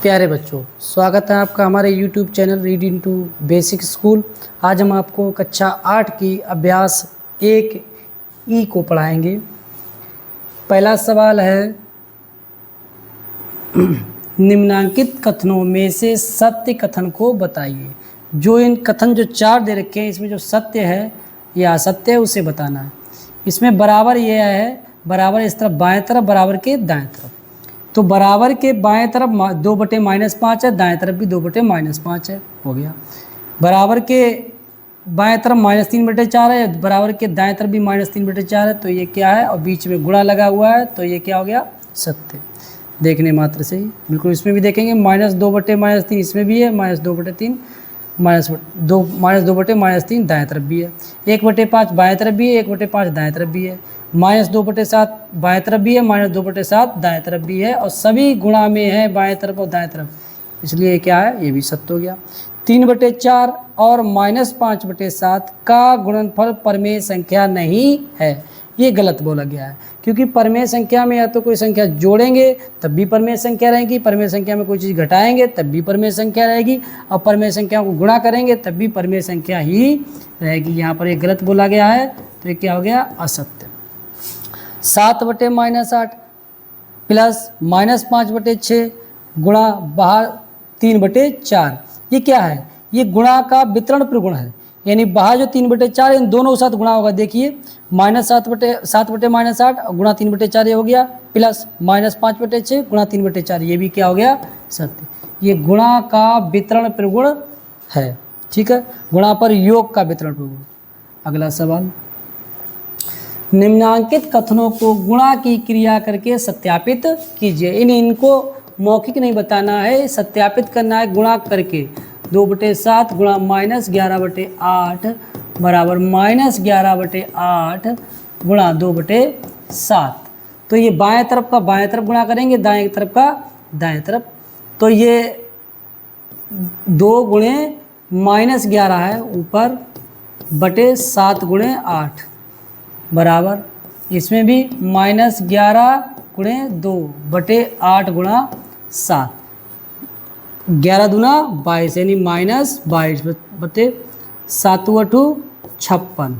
प्यारे बच्चों, स्वागत है आपका हमारे YouTube channel reading to basic school. आज हम आपको कक्षा 8 की अभ्यास 1 ई को पढ़ाएंगे। पहला सवाल है, निम्नांकित कथनों में से सत्य कथन को बताइए। जो इन कथन जो 4 दे रखे हैं, इसमें जो सत्य है या असत्य है उसे बताना है। इसमें बराबर ये है, बराबर इस तरफ बाएं तरफ, बराबर के दाएं तरफ। तो बराबर के बाएं तरफ 2/-5 है, दाएं तरफ भी 2/-5 है, हो गया। बराबर के बाएं तरफ -3/4 है, बराबर के दाएं तरफ भी -3/4 है, तो ये क्या है, और बीच में गुणा लगा हुआ है, तो ये क्या हो गया, सत्य। देखने मात्र से ही बिल्कुल इसमें भी देखेंगे, -2/-3 इसमें भी है, -2/3 -2/-3 दाएं तरफ भी है, 1/5 बाएं तरफ भी है, 1/5 दाएं तरफ भी है, -2/7 बाएं तरफ भी है, -2/7 दाएं तरफ भी है, और सभी गुणा में है बाएं तरफ और दाएं तरफ, इसलिए क्या है, ये भी सत्य हो गया। 3/4 और -5/7 का गुणनफल परमेय संख्या नहीं है, ये गलत बोला गया है। क्योंकि परमेय संख्या में या तो कोई संख्या जोड़ेंगे तब भी परमेय संख्या रहेगी, परमेय संख्या में कोई चीज़ घटाएंगे तब भी परमेय संख्या रहेगी, और परमेय संख्या को गुणा करेंगे तब भी परमेय संख्या ही रहेगी। यहाँ पर ये गलत बोला गया है, तो ये क्या हो गया, असत्य। 7/-8 प्लस -5/6 गुणा बाहर 3/4, ये क्या है, ये गुणा का वितरण प्रगुण है, यानी बाहर जो 3/4 इन दोनों के साथ गुणा होगा। देखिए -7/8 गुणा 3/4 ये हो गया, प्लस -5/6 गुणा 3/4, ये भी क्या हो गया, सत्य। ये गुणा का वितरण प्रगुण है, ठीक है, गुणा पर योग का वितरण प्रगुण। अगला सवाल, निम्नांकित कथनों को गुणा की क्रिया करके सत्यापित कीजिए। इनको मौखिक नहीं बताना है, सत्यापित करना है गुणा करके। 2/7 गुणा -11/8 बराबर -11/8 गुणा 2/7। तो ये बाएं तरफ का बाएं तरफ गुणा करेंगे, दाएं तरफ का दाएं तरफ, तो ये 2 गुणे -11 है ऊपर, बटे 7 गुणे 8 बराबर, इसमें भी -11 गुणे 2 बटे 8 गुणा 7, 11 दूना 22 यानी -22 बटे 7/8 56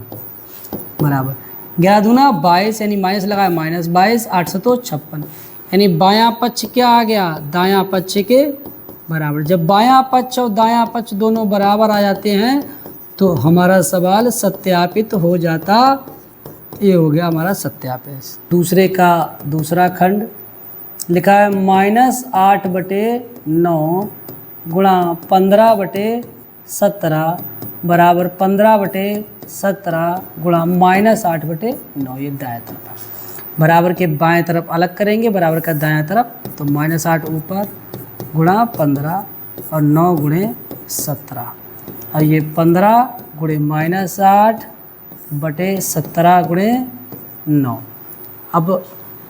बराबर 11 दूना 22 यानी माइनस लगाया -22, 8 7 56, यानी बायां पक्ष क्या आ गया, दायां पक्ष के बराबर। जब बायां पक्ष और दायां पक्ष दोनों बराबर आ जाते हैं तो हमारा सवाल सत्यापित हो जाता, ये हो गया हमारा सत्यापित। दूसरे का दूसरा खंड लिखा है, -8/9 गुणा 15/17 बराबर 15/17 गुणा -8/9, ये दाएं तरफ है। बराबर के बाएं तरफ अलग करेंगे, बराबर का दाएं तरफ, तो -8 ऊपर गुणा 15 और 9 गुणे 17, और ये 15 गुणे -8/17 गुणे 9। अब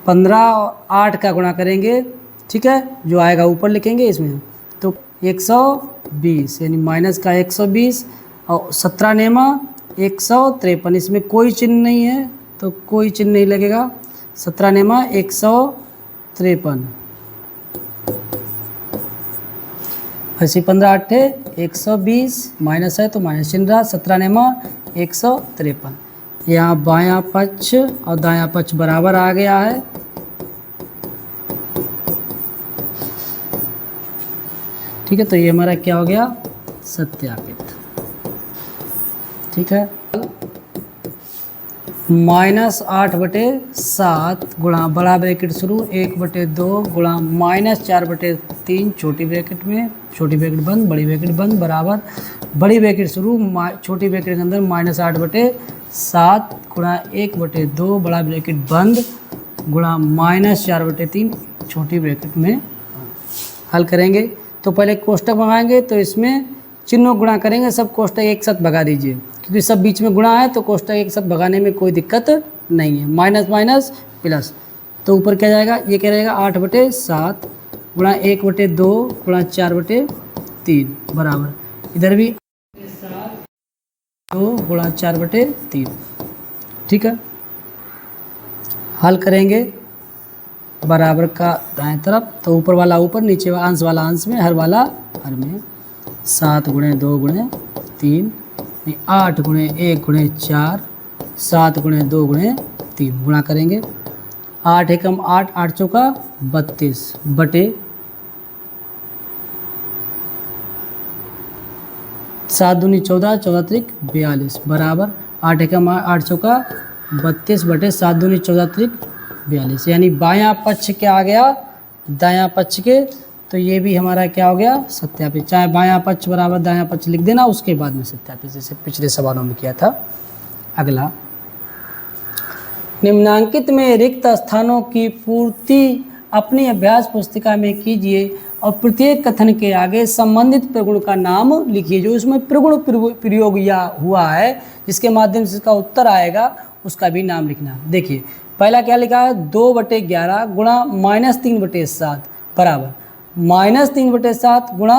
15 और 8 का गुणा करेंगे, ठीक है, जो आएगा ऊपर लिखेंगे इसमें, तो 120 यानी माइनस का 120 और 17 नेमा 153, इसमें कोई चिन्ह नहीं है तो कोई चिन्ह नहीं लगेगा, 17 नेमा 153, ऐसे 15 8 120, माइनस है तो माइनस चिन्ह रहा, 17 नेमा 153। यहाँ बायां पक्ष और दायां पक्ष बराबर आ गया है, ठीक है, तो ये हमारा क्या हो गया, सत्यापित, ठीक है। -8/7 गुणा बड़ा ब्रैकेट शुरू 1/2 गुणा -4/3 छोटी ब्रैकेट में, छोटी ब्रैकेट बंद बड़ी ब्रैकेट बंद बराबर बड़ी ब्रैकेट शुरू छोटी ब्रैकेट के अंदर -8/7 गुणा 1/2 बड़ा ब्रैकेट बंद गुणा -4/3 छोटी ब्रैकेट में। हल करेंगे तो पहले कोष्टक मंगाएंगे, तो इसमें चिन्हों गुणा करेंगे, सब कोष्टक एक साथ भगा दीजिए, क्योंकि सब बीच में गुणा है तो कोष्टक एक साथ भगाने में कोई दिक्कत नहीं है। माइनस माइनस प्लस, तो ऊपर क्या जाएगा, ये क्या रहेगा, 8/7 गुणा 1/2 गुणा 4/3 बराबर, इधर भी 2 गुणा 4/3, ठीक है। हल करेंगे बराबर का दाएं तरफ, तो ऊपर वाला ऊपर, नीचे वाला अंश में, हर वाला हर में। 7 गुणे 2 गुणे 3, 8 गुणे 1 गुणे 4, 7 गुणे 2 गुणे 3 गुणा करेंगे। 8 एकम 8, 8 चौका 32 बटे 7 दूनी 14, 14 त्रिक 42 बराबर 8 एकम 8 चौका 32 बटे 7 दूनी 14 त्रिक 42, यानी बायां पक्ष क्या आ गया दायां पक्ष के, तो ये भी हमारा क्या हो गया सत्यापित। चाहे बायां पक्ष बराबर दायां पक्ष लिख देना, उसके बाद में सत्यापित, जैसे पिछले सवालों में किया था। अगला, निम्नांकित में रिक्त स्थानों की पूर्ति अपनी अभ्यास पुस्तिका में कीजिए और प्रत्येक कथन के आगे संबंधित प्रगुण का नाम लिखिए। जो इसमें प्रगुण प्रयोग या हुआ है, जिसके माध्यम से इसका उत्तर आएगा, उसका भी नाम लिखना। देखिए पहला क्या लिखा है, 2/11 गुणा -3/7 बराबर -3/7 गुणा,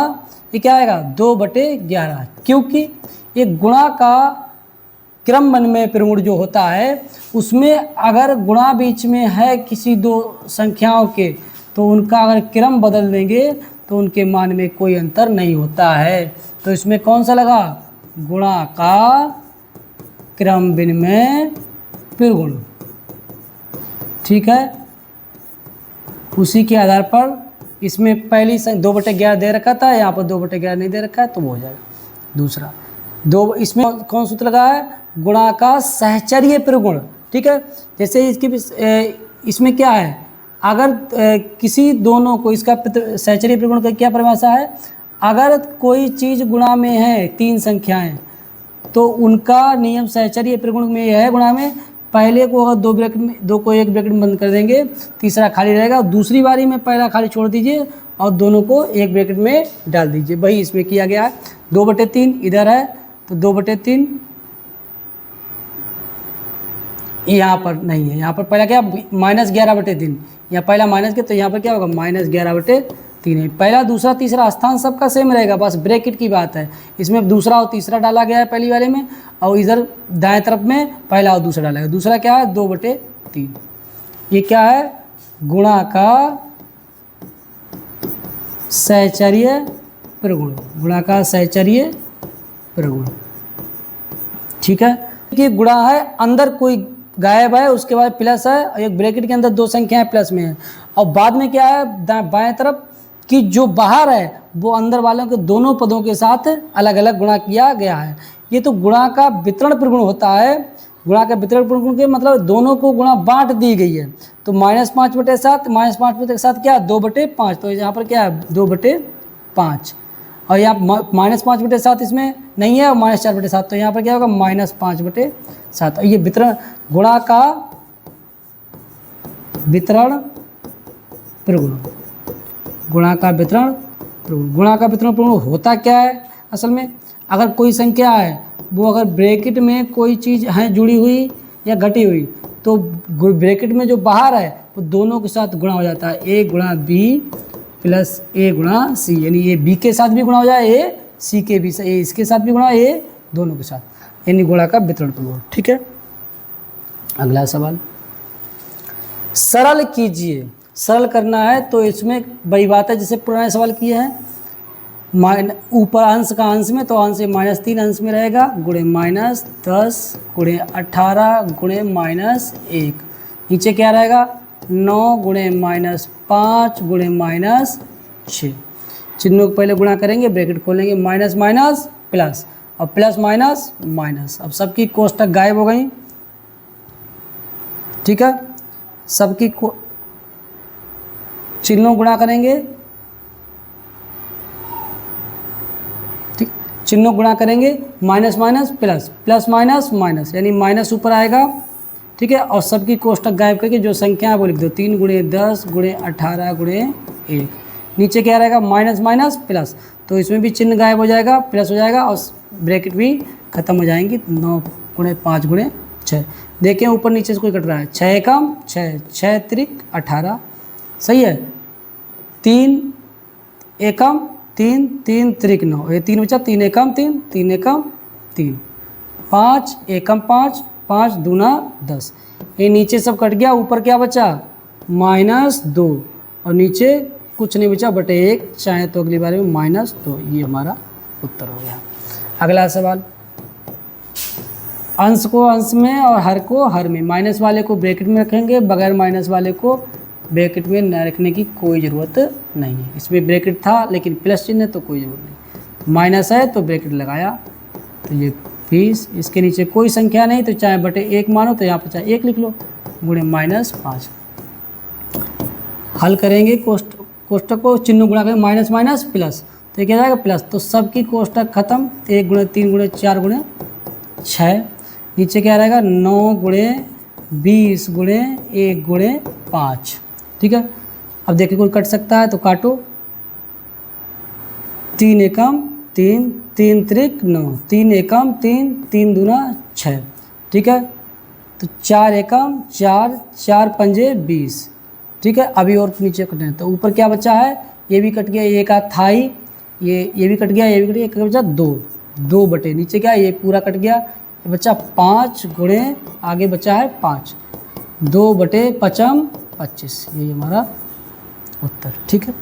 ये क्या आएगा 2/11, क्योंकि ये गुणा का क्रम में प्रगुण जो होता है, उसमें अगर गुणा बीच में है किसी दो संख्याओं के, तो उनका अगर क्रम बदल देंगे तो उनके मान में कोई अंतर नहीं होता है। तो इसमें कौन सा लगा, गुणा का क्रम विनिमय प्रगुण, ठीक है। उसी के आधार पर इसमें पहली 2/11 दे रखा था, यहाँ पर 2/11 नहीं दे रखा है, तो वो हो जाएगा। दूसरा इसमें कौन सूत्र लगा है, गुणा का सहचर्य प्रगुण, ठीक है। जैसे इसकी इसमें क्या है, अगर किसी दोनों को, इसका सहचर्य प्रगुण का क्या परिभाषा है, अगर कोई चीज़ गुणा में है 3 संख्याएं, तो उनका नियम सहचर्य प्रगुण में यह है, गुणा में पहले को अगर 2 ब्रैकेट में, 2 को 1 ब्रैकेट में बंद कर देंगे, तीसरा खाली रहेगा, दूसरी बारी में पहला खाली छोड़ दीजिए और दोनों को 1 ब्रैकेट में डाल दीजिए। वही इसमें किया गया है। 2/3 इधर है, तो 2/3 यहाँ पर नहीं है, यहाँ पर पहला क्या -11/3, यहाँ पहला माइनस के, तो यहाँ पर क्या होगा -11/3 है। पहला दूसरा तीसरा स्थान सबका सेम रहेगा, बस ब्रैकेट की बात है। इसमें दूसरा और तीसरा डाला गया है पहली वाले में, और इधर दाएं तरफ में पहला और दूसरा डाला गया। दूसरा क्या है 2/3, ये क्या है गुणा का सहचर्य प्रगुण, गुणा का सहचर्य प्रगुण, ठीक है। कि गुणा है, अंदर कोई गायब है, उसके बाद प्लस है, और एक ब्रैकेट के अंदर 2 संख्याएं प्लस में है, और बाद में क्या है बाएं तरफ कि जो बाहर है वो अंदर वालों के दोनों पदों के साथ अलग अलग गुणा किया गया है। ये तो गुणा का वितरण प्रगुण होता है। गुणा का वितरण प्रगुण के मतलब दोनों को गुणा बांट दी गई है, तो -5/7, -5/7 क्या 2/5, तो यहाँ पर क्या है 2/5, और यहाँ -5/7 इसमें नहीं है, और -4/7, तो यहाँ पर क्या होगा -5/7। ये वितरण, गुणा का वितरण प्रगुण, गुणा का वितरण प्रगुण। गुणा का वितरण प्रगुण होता क्या है असल में, अगर कोई संख्या है वो अगर ब्रैकेट में कोई चीज़ है जुड़ी हुई या घटी हुई, तो ब्रैकेट में जो बाहर है वो दोनों के साथ गुणा हो जाता है, A गुणा B प्लस A गुणा C, यानी ये B के साथ भी गुणा हो जाए, A C के भी, A इसके साथ भी गुणा, A दोनों के साथ, यानी गुणा का वितरण प्रगुण, ठीक है। अगला सवाल, सरल कीजिए। सरल करना है तो इसमें वही बात है जैसे पुराने सवाल किए हैं, ऊपर अंश का अंश में, तो अंश -3 अंश में रहेगा, गुणे -10 गुणे 18 गुणे -1, नीचे क्या रहेगा 9 गुणे -5 गुणे -6। चिन्हों को पहले गुणा करेंगे, ब्रैकेट खोलेंगे, माइनस माइनस प्लस, और प्लस माइनस माइनस, अब सबकी कोष्टक गायब हो गई, ठीक है। सबकी चिन्हों गुणा करेंगे, ठीक, चिन्हों गुणा करेंगे, minus minus plus, plus minus minus, यानी माइनस ऊपर आएगा, ठीक है। और सबकी कोष्टक गायब करके जो संख्या है वो लिख दो, 3 गुणे 10 गुणे 18 गुणे 1, नीचे क्या रहेगा माइनस माइनस प्लस, तो इसमें भी चिन्ह गायब हो जाएगा, प्लस हो जाएगा, और ब्रैकेट भी खत्म हो जाएंगी। 9 गुणे 5 गुणे 6, देखें ऊपर नीचे से कोई कट रहा है, 6 एकम 6, 6 त्रिक 18, सही है। 3 एकम 3, 3 त्रिक 9, ये 3 बचा, 3 एकम 3, 3 एकम 3, 5 एकम 5, 5 दूना 10, ये नीचे सब कट गया, ऊपर क्या बचा -2 और नीचे कुछ नहीं बचा बटे 1, चाहे तो अगली बार में -2। ये हमारा उत्तर हो गया। अगला सवाल, अंश को अंश में और हर को हर में, माइनस वाले को ब्रैकेट में रखेंगे, बगैर माइनस वाले को ब्रैकेट में न रखने की कोई ज़रूरत नहीं है। इसमें ब्रैकेट था लेकिन प्लस चिन्ह है तो कोई ज़रूरत नहीं, माइनस है तो ब्रैकेट लगाया, तो ये 20। इसके नीचे कोई संख्या नहीं तो चाहे बटे 1 मानो तो यहाँ पर चाहे 1 लिख लो, गुणे -5। हल करेंगे कोष्टक को, चिन्ह गुणा करेंगे, माइनस माइनस प्लस, तो ये क्या जाएगा प्लस, तो सबकी कोष्टक खत्म, 1 गुणे 3 गुणे 4 गुणे 6। नीचे क्या रहेगा 9 गुणे 20 गुणे 1 गुणे 5। ठीक है, अब देखिए कोई कट सकता है तो काटो, 3 एकम 3, 3 त्रिक 9, 3 एकम 3, 3 दूना 6। ठीक है, तो 4 एकम 4, 4 पंजे 20। ठीक है, अभी और नीचे कटना है, तो ऊपर क्या बचा है, ये भी कट गया, ये का था ही, ये भी कट गया, ये भी कट गया, एक बचा 2 बटे, नीचे क्या ये पूरा कट गया, ये बचा 5 गुणे आगे बचा है 5, 2 बटे 5 25। ये हमारा उत्तर। ठीक है।